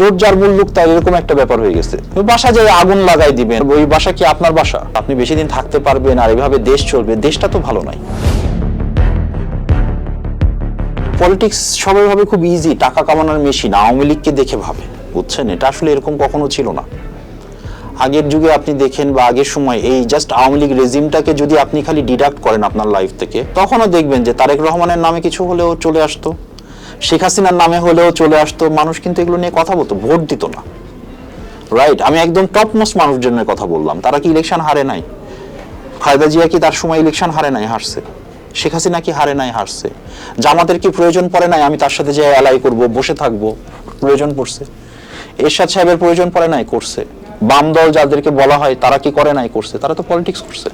জোর যার মুল্লুক তার এরকম একটা ব্যাপার হয়ে গেছে। বাসা যায় আগুন লাগাই দিবেন, ওই বাসা কি আপনার বাসা? আপনি বেশি দিন থাকতে পারবেন আর এইভাবে দেশ চলবে, দেশটা তো ভালো নাই। পলিটিক্স সবাই ভাবে খুব ইজি, টাকা কামানোর মেশিন, আওয়ামী লীগকে দেখে ভাবে, বুঝছেন? এটা আসলে এরকম কখনো ছিল না। আগের যুগে আপনি দেখেন বা আগের সময় এই জাস্ট আওয়ামী লীগ রেজিমটাকে যদি আপনি খালি ডিডাক্ট করেন আপনার লাইফ থেকে, তখনও দেখবেন যে তারেক রহমানের নামে কিছু হলেও চলে আসতো, শেখ হাসিনার নামে হলেও চলে আসতো, মানুষ কিন্তু এগুলো নিয়ে কথা বলতো, ভোট দিত না। রাইট, আমি একদম টপ মোস্ট মানুষজনের কথা বললাম। তারা কি ইলেকশন হারে নাই? খালেদা জিয়া কি তার সময় ইলেকশন হারে নাই? হারছে। শেখ হাসিনা কি হারে নাই? হারছে। জামাতের কি প্রয়োজন পড়ে নাই আমি তার সাথে যে অ্যালাই করব, বসে থাকবো? প্রয়োজন পড়ছে। এরশাদ সাহেবের প্রয়োজন পড়ে নাই? করছে। বাম দল যাদেরকে বলা হয় তারা কি করে নাই? করছে। তারা তো পলিটিক্স করছে,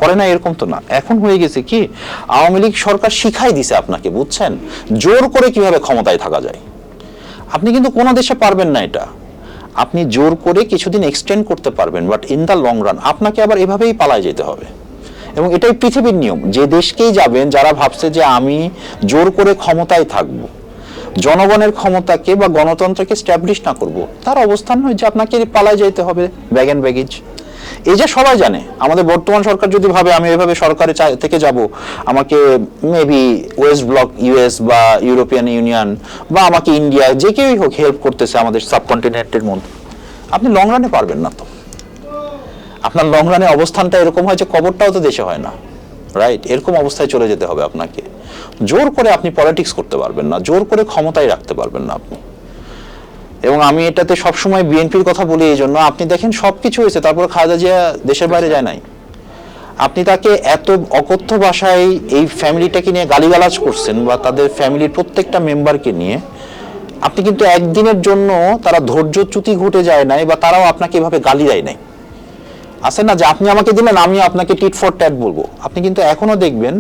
করে না এরকম তো না। এখন হয়ে গেছে কি, আওয়ামী লীগ সরকার শিখাই দিছে আপনাকে, বুঝছেন, জোর করে কিভাবে ক্ষমতায় থাকা যায়। আপনি কিন্তু কোনো দেশে পারবেন না এটা। আপনি জোর করে কিছুদিন এক্সটেন্ড করতে পারবেন, but in the long run আপনাকে আবার এভাবেই পালায় যেতে হবে। এবং এটাই পৃথিবীর নিয়ম। যে দেশকেই যাবেন যারা ভাবছে যে আমি জোর করে ক্ষমতায় থাকবো, জনগণের ক্ষমতাকে বা গণতন্ত্রকে স্ট্যাবলিশ না করব, তার অবস্থান হয় যে আপনাকে পালায় যেতে হবে, ব্যাগ অ্যান্ড ব্যাগেজ। এই যে সবাই জানে, আমাদের বর্তমান সরকার যদি ভাবে আমি এভাবে সরকারে থেকে যাব, আমাকে মেবি ওয়েস্ট ব্লক, ইউএস বা ইউরোপিয়ান ইউনিয়ন বা আমাকে ইন্ডিয়া, যে কেউই হোক হেল্প করতেছে আমাদের সাবকন্টিনেন্টের মধ্যে, আপনি লং রানে পারবেন না। তো আপনার লং রানে অবস্থানটা এরকম হয় যে কবরটাও তো দেশে হয় না। রাইট, এরকম অবস্থায় চলে যেতে হবে আপনাকে। জোর করে আপনি পলিটিক্স করতে পারবেন না, জোর করে ক্ষমতায় রাখতে পারবেন না আপনি। এবং আমি এটাতে সবসময় বিএনপির কথা বলি এই জন্য, আপনি দেখেন সবকিছু হয়েছে, তারপর খালেদা জিয়া দেশের বাইরে যায় নাই। আপনি তাকে এত অকথ্য ভাষায় এই ফ্যামিলিটাকে নিয়ে গালিগালাজ করছেন, বা তাদের ফ্যামিলির প্রত্যেকটা মেম্বারকে নিয়ে, আপনি কিন্তু একদিনের জন্য তারা ধৈর্যচ্যুতি ঘটে যায় নাই, বা তারাও আপনাকে এভাবে গালি দেয় নাই। আছে না যে আপনি আমাকে দিলেন আমি আপনাকে টিট ফর ট্যাট বলবো, আপনি কিন্তু এখনো দেখবেন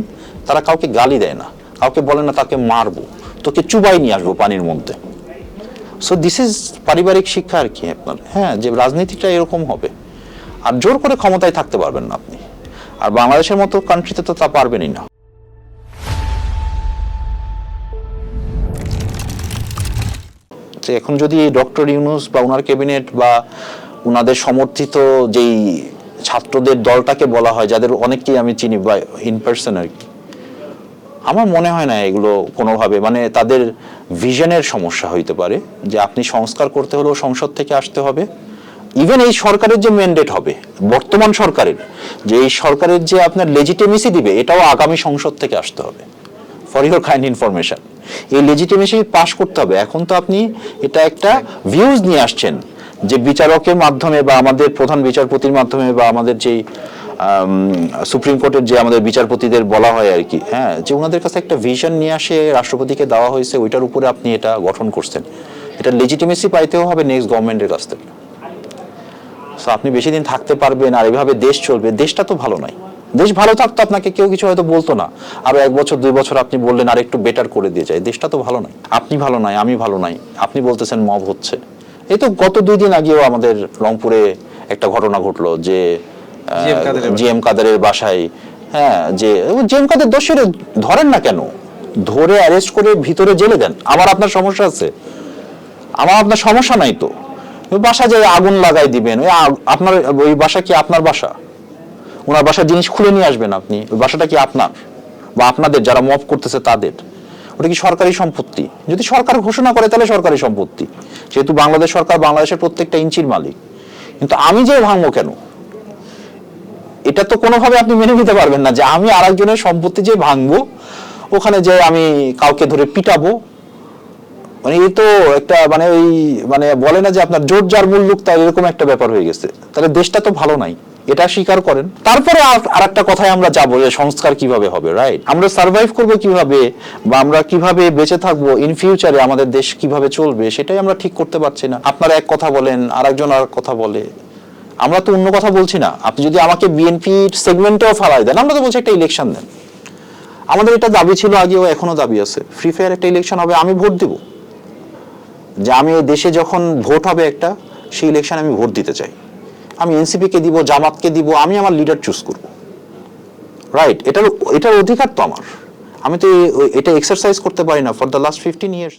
তারা কাউকে গালি দেয় না, কাউকে বলে না তাকে মারবো, তোকে চুবাই নিয়ে আসবো পানির মধ্যে। সো দিস ইজ পারিবারিক শিক্ষা আর কি আপনার। হ্যাঁ, যে রাজনীতিটা এরকম হবে। আর জোর করে ক্ষমতায় থাকতে পারবেন না আপনি। আর বাংলাদেশের মতো কান্ট্রিতে তো তা পারবেনই না। এখন যদি ডক্টর ইউনূস বা ওনার ক্যাবিনেট বা ওনাদের সমর্থিত যেই ছাত্রদের দলটাকে বলা হয়, যাদের অনেককেই আমি চিনি বা ইন পার্সন আর কি, আমার মনে হয় না এগুলো কোনোভাবে, মানে তাদের ভিশনের সমস্যা হইতে পারে। যে আপনি সংস্কার করতে হলেও সংসদ থেকে আসতে হবে। ইভেন এই সরকারের যে ম্যান্ডেট হবে, বর্তমান সরকারের যে এই সরকারের যে আপনার লেজিটিমেসি দিবে, এটাও আগামী সংসদ থেকে আসতে হবে। ফর ইউর কাইন্ড ইনফরমেশন, এই লেজিটিমেসি পাস করতে হবে। এখন তো আপনি এটা একটা ভিউজ নিয়ে আসছেন যে বিচারকের মাধ্যমে বা আমাদের প্রধান বিচারপতির মাধ্যমে বা আমাদের যেই সুপ্রিম কোর্টের যে আমাদের বিচারপতিদের বলা হয় আর কি, হ্যাঁ, যে ওনাদের কাছে একটা ভিশন নিয়ে আসে রাষ্ট্রপতিকে দেওয়া হয়েছে, ওইটার উপরে আপনি এটা গঠন করছেন। এটা লেজিটিমেসি পাইতেও হবে নেক্সট গভর্নমেন্টের কাছ থেকে। সো আপনি বেশি দিন থাকতে পারবেন আর এভাবে দেশ চলবে, দেশটা তো ভালো নাই। দেশ ভালো থাকতো আপনাকে কেউ কিছু হয়তো বলতো না, আরো 1 বছর 2 বছর আপনি বললেন আর একটু বেটার করে দিয়ে যায়। দেশটা তো ভালো নাই, আপনি ভালো নাই, আমি ভালো নাই। আপনি বলতেছেন মব হচ্ছে। এই তো গত 2 দিন আগেও আমাদের রংপুরে একটা ঘটনা ঘটলো যে জিএম কাদেরের বাসায়, হ্যাঁ, যে জিএম কাদের দোষীরা ধরেন না কেন, ধরে অ্যারেস্ট করে ভিতরে জেলে দেন। আমার আপনার সমস্যা আছে? আমার আপনার সমস্যা নাই তো। বাসা যায় আগুন লাগাই দিবেন, আপনার ওই বাসা কি আপনার বাসা? ওনার বাসার জিনিস খুলে নিয়ে আসবেন আপনি, ওই বাসাটা কি আপনার বা আপনাদের যারা মব করতেছে তাদের? ওটা কি সরকারি সম্পত্তি? যদি সরকার ঘোষণা করে তাহলে সরকারি সম্পত্তি, যেহেতু বাংলাদেশ সরকার বাংলাদেশের প্রত্যেকটা ইঞ্চির মালিক। কিন্তু আমি যে ভাঙবো কেন, এটা তো কোনোভাবে আপনি মেনে নিতে পারবেন না যে আমি আরেকজনের সম্পত্তি যে ভাঙবো, ওখানে যে আমি কাউকে ধরে পিটাবো। মানে এই তো একটা মানে ওই মানে বলে না যে আপনার জোর যার মুল্লুক তার এরকম একটা ব্যাপার হয়ে গেছে। তাহলে দেশটা তো ভালো নাই, এটা স্বীকার করেন। তারপরে আর একটা কথায় আমরা যাবো যে সংস্কার কিভাবে হবে, রাইট? আমরা সার্ভাইভ করবো কিভাবে, বা আমরা কিভাবে বেঁচে থাকবো ইন ফিউচারে, আমাদের দেশ কিভাবে চলবে, সেটাই আমরা ঠিক করতে পারছি না। আপনারা এক কথা বলেন, আরেকজন আর কথা বলে। আমরা তো অন্য কথা বলছি না। আপনি যদি আমাকে বিএনপির সেগমেন্টেও ফালাই দেন, আমরা তো বলছি একটা ইলেকশন দেন। আমাদের এটা দাবি ছিল আগেও, এখনো দাবি আছে, ফ্রি ফায়ার একটা ইলেকশন হবে, আমি ভোট দিব। যে আমি এই দেশে যখন ভোট হবে একটা, সেই ইলেকশনে আমি ভোট দিতে চাই। আমি এনসিপি কে দিব, জামাতকে দিব, আমি আমার লিডার চুজ করব। রাইট, এটার অধিকার তো আমার। আমি তো এটা এক্সারসাইজ করতে পারি না ফর দ্য লাস্ট 15 years।